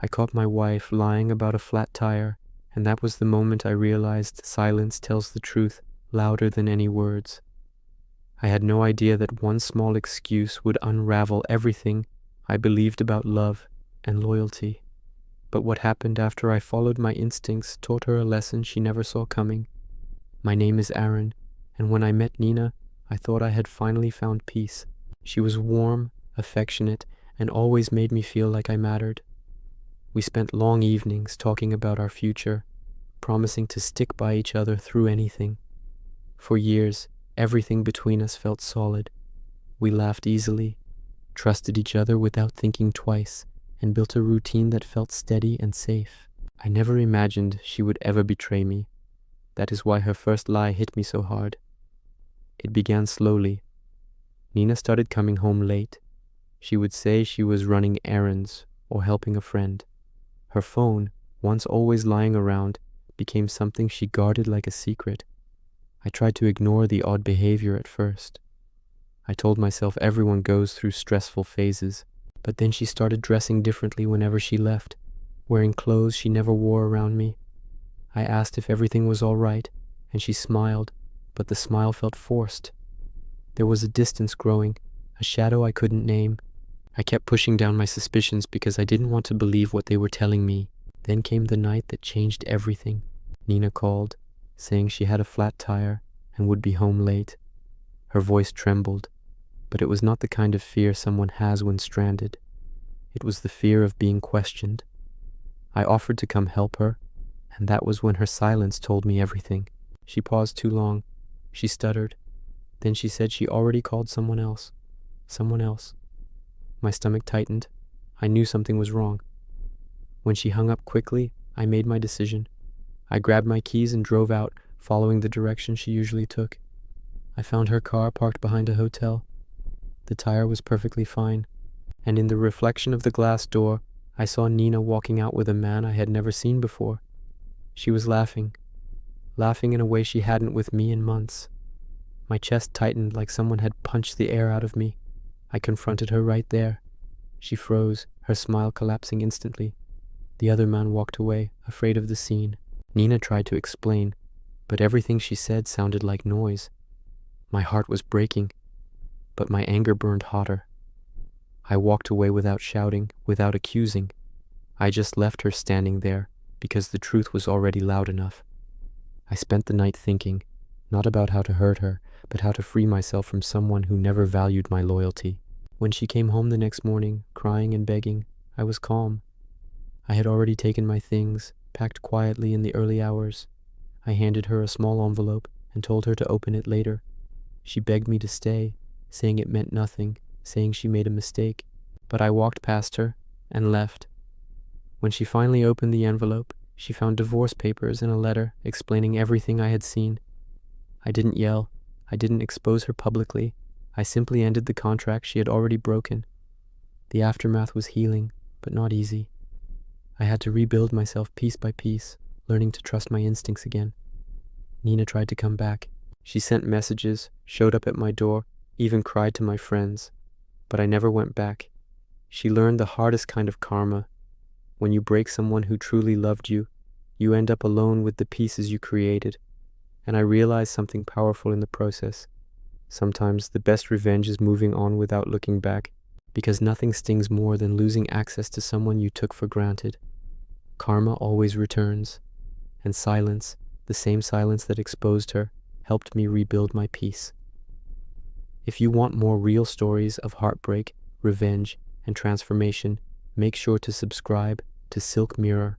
I caught my wife lying about a flat tire, and that was the moment I realized silence tells the truth louder than any words. I had no idea that one small excuse would unravel everything I believed about love and loyalty. But what happened after I followed my instincts taught her a lesson she never saw coming. My name is Aaron, and when I met Nina, I thought I had finally found peace. She was warm, affectionate, and always made me feel like I mattered. We spent long evenings talking about our future, promising to stick by each other through anything. For years, everything between us felt solid. We laughed easily, trusted each other without thinking twice, and built a routine that felt steady and safe. I never imagined she would ever betray me. That is why her first lie hit me so hard. It began slowly. Nina started coming home late. She would say she was running errands or helping a friend. Her phone, once always lying around, became something she guarded like a secret. I tried to ignore the odd behavior at first. I told myself everyone goes through stressful phases, but then she started dressing differently whenever she left, wearing clothes she never wore around me. I asked if everything was all right, and she smiled, but the smile felt forced. There was a distance growing, a shadow I couldn't name. I kept pushing down my suspicions because I didn't want to believe what they were telling me. Then came the night that changed everything. Nina called, saying she had a flat tire and would be home late. Her voice trembled, but it was not the kind of fear someone has when stranded. It was the fear of being questioned. I offered to come help her, and that was when her silence told me everything. She paused too long. She stuttered. Then she said she already called someone else. Someone else. My stomach tightened. I knew something was wrong. When she hung up quickly, I made my decision. I grabbed my keys and drove out, following the direction she usually took. I found her car parked behind a hotel. The tire was perfectly fine, and in the reflection of the glass door, I saw Nina walking out with a man I had never seen before. She was laughing in a way she hadn't with me in months. My chest tightened like someone had punched the air out of me. I confronted her right there. She froze, her smile collapsing instantly. The other man walked away, afraid of the scene. Nina tried to explain, but everything she said sounded like noise. My heart was breaking, but my anger burned hotter. I walked away without shouting, without accusing. I just left her standing there, because the truth was already loud enough. I spent the night thinking, not about how to hurt her, but how to free myself from someone who never valued my loyalty. When she came home the next morning, crying and begging, I was calm. I had already taken my things, packed quietly in the early hours. I handed her a small envelope and told her to open it later. She begged me to stay, saying it meant nothing, saying she made a mistake, but I walked past her and left. When she finally opened the envelope, she found divorce papers and a letter explaining everything I had seen. I didn't yell. I didn't expose her publicly. I simply ended the contract she had already broken. The aftermath was healing, but not easy. I had to rebuild myself piece by piece, learning to trust my instincts again. Nina tried to come back. She sent messages, showed up at my door, even cried to my friends. But I never went back. She learned the hardest kind of karma. When you break someone who truly loved you, you end up alone with the pieces you created. And I realized something powerful in the process. Sometimes the best revenge is moving on without looking back, because nothing stings more than losing access to someone you took for granted. Karma always returns, and silence, the same silence that exposed her, helped me rebuild my peace. If you want more real stories of heartbreak, revenge, and transformation, make sure to subscribe to SilkMirror.